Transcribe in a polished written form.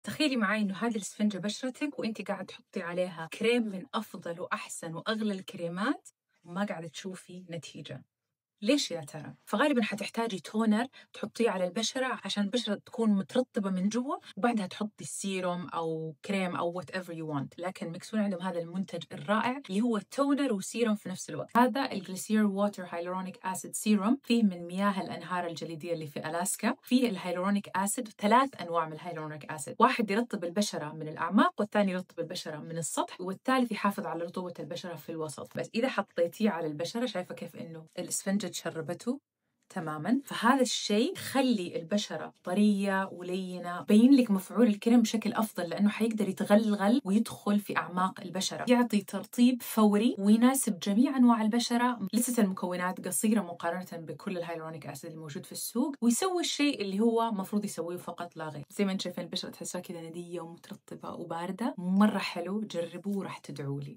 تخيلي معي إنه هذه الإسفنجة بشرتك وأنتِ قاعدة تحطي عليها كريم من أفضل وأحسن وأغلى الكريمات وما قاعدة تشوفي نتيجة. ليش يا ترى؟ فغالبًا حتحتاجي تونر تحطيه على البشرة عشان البشرة تكون مترطبة من جوا، وبعدها تحطي السيروم أو كريم أو whatever you want، لكن ميكسون عندهم هذا المنتج الرائع اللي هو تونر وسيروم في نفس الوقت. هذا الجليسير ووتر هايلورونيك أسيد سيروم فيه من مياه الأنهار الجليدية اللي في ألاسكا، فيه الهايلورونيك أسيد 3 أنواع من الهايلورونيك أسيد، واحد يرطب البشرة من الأعماق والثاني يرطب البشرة من السطح والثالث يحافظ على رطوبة البشرة في الوسط. بس إذا حطيتيه على البشرة شايفة كيف إنه الإسفنجة تشربته تماماً، فهذا الشيء يخلي البشرة طرية ولينة، بين لك مفعول الكريم بشكل أفضل لأنه حيقدر يتغلغل ويدخل في أعماق البشرة، يعطي ترطيب فوري ويناسب جميع أنواع البشرة. لسه المكونات قصيرة مقارنة بكل الهايلورونيك أسيد الموجود في السوق، ويسوي الشيء اللي هو مفروض يسويه فقط لا غير. زي ما انتم شايفين البشرة تحسها كذا ندية ومترطبة وباردة، مرة حلو، جربوه وراح تدعوا لي.